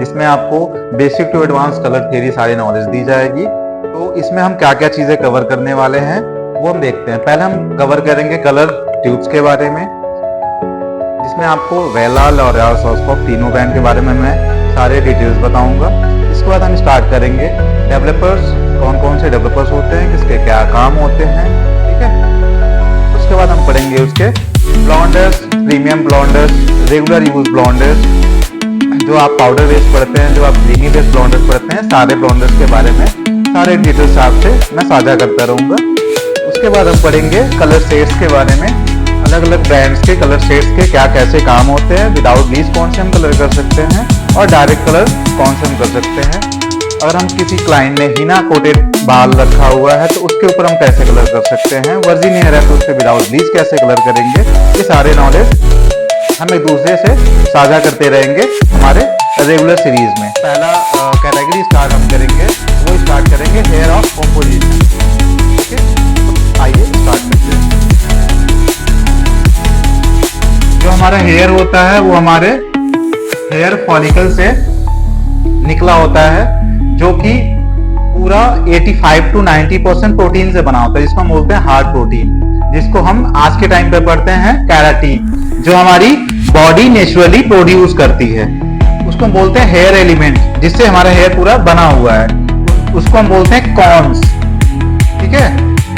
इसमें आपको basic to advance colour theory सारी नॉलेज दी जाएगी। तो इसमें हम क्या क्या चीजें कवर करने वाले हैं वो हम देखते हैं। पहले हम कवर करेंगे कलर ट्यूब्स के बारे में, जिसमें आपको वेला, लॉरियल, सोस्कोप तीनों ब्रांड के बारे में मैं सारे डिटेल्स बताऊंगा। इसके बाद हम स्टार्ट करेंगे डेवलपर्स, कौन कौन से डेवलपर्स होते हैं, किसके क्या काम होते हैं, ठीक है। उसके बाद हम पढ़ेंगे उसके ब्लॉन्डर्स, प्रीमियम ब्लॉन्डर्स, रेगुलर यूज ब्लॉन्डर्स, जो आप पाउडर बेस्ड पढ़ते हैं, जो आप क्रीमी बेस्ड ब्लॉन्डर्स पढ़ते हैं, सारे ब्लॉन्डर्स के बारे में सारे डिटेल्स आपसे मैं साझा करता रहूंगा। उसके बाद हम पढ़ेंगे कलर शेड्स के बारे में, अलग अलग ब्रांड्स के कलर शेड्स के क्या कैसे काम होते हैं, विदाउट ब्लीच कौन से हम कलर कर सकते हैं और डायरेक्ट कलर कौन से हम कर सकते हैं। अगर हम किसी क्लाइंट ने हीना कोटेड बाल रखा हुआ है तो उसके ऊपर हम कैसे कलर कर सकते हैं, वर्जिन हेयर है तो उस पर विदाउट ब्लीच कैसे कलर करेंगे, ये सारे नॉलेज हम एक दूसरे से साझा करते रहेंगे हमारे रेगुलर सीरीज में। पहला कैटेगरी स्टार्ट हम करेंगे, वो स्टार्ट करेंगे हेयर ऑफ कॉम्पोजिशन। ठीक है, आइए स्टार्ट करते हैं। जो हमारा हेयर होता है वो हमारे हेयर फॉलिकल से निकला होता है, जो कि पूरा 85 to 90% प्रोटीन से बना होता है, जिसको हम बोलते हैं हार्ड प्रोटीन, जिसको हम आज के टाइम पे पढ़ते हैं केराटिन, जो हमारी बॉडी नेचुरली प्रोड्यूस करती है। उसको हम बोलते हैं हेयर एलिमेंट, जिससे हमारा हेयर पूरा बना हुआ है, उसको हम बोलते हैं कॉन्स। ठीक है,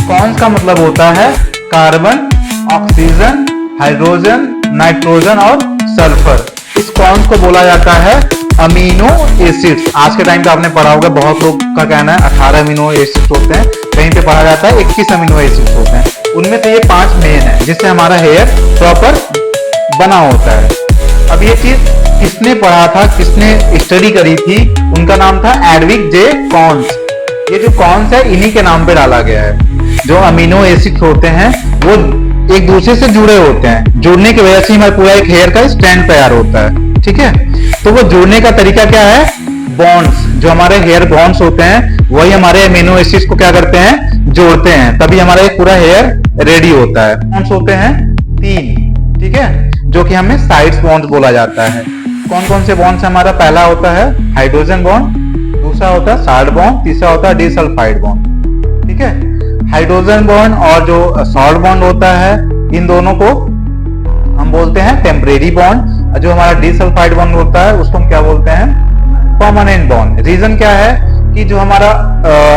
कॉन्स का मतलब होता है कार्बन, ऑक्सीजन, हाइड्रोजन, नाइट्रोजन और सल्फर। इस कॉन्स को बोला जाता है अमीनो एसिड्स। आज के टाइम पे आपने पढ़ा होगा, बहुत लोग का कहना है 18 अमीनो एसिड्स होते हैं, कहीं पे पढ़ा जाता है 21 अमीनो एसिड्स होते हैं। उनमें से ये 5 मेन है, जिससे हमारा हेयर प्रॉपर बना होता है। अब ये चीज किसने पढ़ा था, किसने स्टडी करी थी, उनका नाम था एडविक जे कॉन्स। ये जो कॉन्स है इन्हीं के नाम पे डाला गया है। जो अमीनो एसिड्स होते हैं वो एक दूसरे से जुड़े होते हैं, जुड़ने की वजह से हमारा पूरा एक हेयर का स्ट्रैंड तैयार होता है। ठीक है, तो वो जुड़ने का तरीका क्या है, बॉन्ड्स। जो हमारे हेयर बॉन्ड्स होते हैं वही हमारे अमीनो एसिड्स को क्या करते हैं, जोड़ते हैं, तभी हमारा एक पूरा हेयर रेडी होता है। बॉन्ड्स होते हैं 3, ठीक है, जो कि हमें साइड्स बॉन्ड्स बोला जाता है। कौन कौन से बॉन्ड्स हमारा, पहला होता है हाइड्रोजन बॉन्ड, दूसरा होता है सॉल्ट बॉन्ड, तीसरा होता है डिसल्फाइड बॉन्ड। ठीक है, हाइड्रोजन बॉन्ड और जो सॉल्ट बॉन्ड होता है, इन दोनों को हम बोलते हैं टेम्परेरी बॉन्ड। जो हमारा डिसल्फाइड बॉन्ड होता है उसको हम क्या बोलते हैं, परमानेंट बॉन्ड। रीजन क्या है कि जो हमारा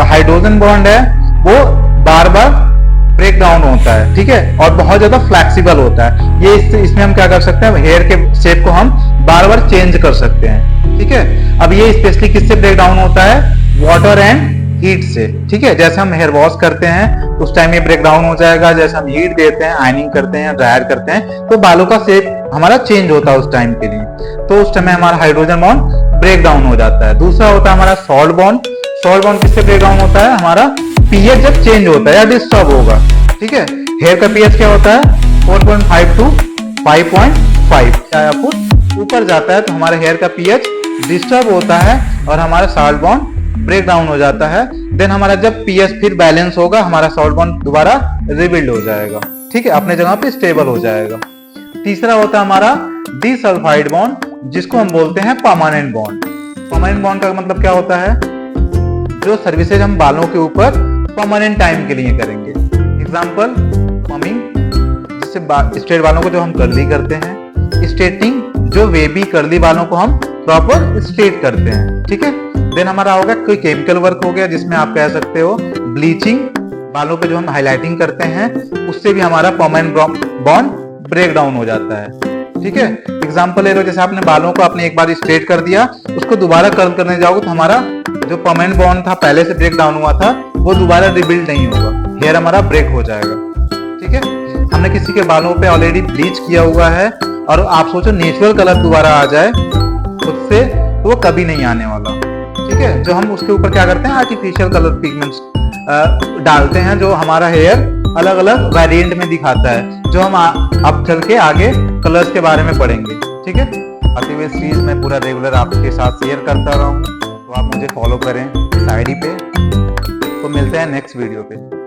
हाइड्रोजन बॉन्ड है वो बार बार ब्रेक डाउन होता है, ठीक है, और बहुत ज्यादा फ्लेक्सिबल होता है। ये इसमें हम क्या कर सकते हैं, हेयर के शेप को हम बार बार चेंज कर सकते हैं। ठीक है, अब ये स्पेशली किससे ब्रेक डाउन होता है, वाटर एंड हीट से। ठीक है, जैसे हम हेयर वॉश करते हैं उस टाइम ये ब्रेक डाउन हो जाएगा, जैसे हम हीट देते हैं, आयनिंग करते हैं, ड्रायर करते हैं, तो बालों का शेप हमारा चेंज होता है उस टाइम के लिए, तो उस टाइम हमारा हाइड्रोजन बॉन्ड ब्रेक डाउन हो जाता है। दूसरा होता है हमारा सॉल्ट बॉन्ड। सॉल्ट बॉन्ड किससे ब्रेक डाउन होता है, हमारा पीएच जब चेंज होता है या डिस्टर्ब होगा। ठीक है, हेयर का पीएच क्या होता है, 4.5 to 5.5, चाहे फुट ऊपर जाता है तो हमारे हेयर का पीएच डिस्टर्ब होता है और हमारा सॉल्ट बॉन्ड ब्रेक डाउन हो जाता है। देन हमारा जब पीएच फिर बैलेंस होगा, हमारा सॉल्ट बॉन्ड दोबारा रिबिल्ड हो जाएगा। ठीक है, अपने जगह पे स्टेबल हो जाएगा। तीसरा होता है हमारा डिसल्फाइड बॉन्ड, जिसको हम बोलते हैं परमानेंट बॉन्ड। परमानेंट बॉन्ड का मतलब क्या होता है, जो सर्विसेज हम बालों के ऊपर परमानेंट टाइम के लिए करेंगे। एग्जांपल पमिंग, जिससे स्ट्रेट बालों को जो हम कर्ली करते हैं, स्ट्रेटनिंग, जो वेवी कर्ली बालों को हम प्रॉपर स्ट्रेट करते हैं। ठीक है, देन हमारा होगा कोई केमिकल वर्क हो गया, जिसमें आप कह सकते हो ब्लीचिंग, बालों पे जो हम हाइलाइटिंग करते हैं उससे भी हमारा परमानेंट बॉन्ड ब्रेक डाउन हो जाता है। ठीक है, एग्जांपल ले लो, जैसे आपने बालों को आपने एक बार स्ट्रेट कर दिया, उसको दोबारा कर्ल करने जाओगे तो हमारा जो परमानेंट बॉन्ड था पहले से ब्रेक डाउन हुआ था वो दोबारा रिबिल्ड नहीं होगा, हेयर हमारा ब्रेक हो जाएगा। ठीक है, हमने किसी के बालों पे ऑलरेडी ब्लीच किया हुआ है और आप सोचो नेचुरल कलर दोबारा आ जाए खुद से, तो वो कभी नहीं आने वाला। ठीक है, जो हम उसके ऊपर क्या करते हैं, आर्टिफिशियल कलर पिगमेंट्स डालते हैं, जो हमारा हेयर अलग अलग वेरिएंट में दिखाता है, जो हम अब चल के आगे कलर्स के बारे में पढ़ेंगे। ठीक है, अतिवे सीरीज में पूरा रेगुलर आपके साथ शेयर करता रहूँ, तो आप मुझे फॉलो करें इस आईडी पे। तो मिलते हैं नेक्स्ट वीडियो पे।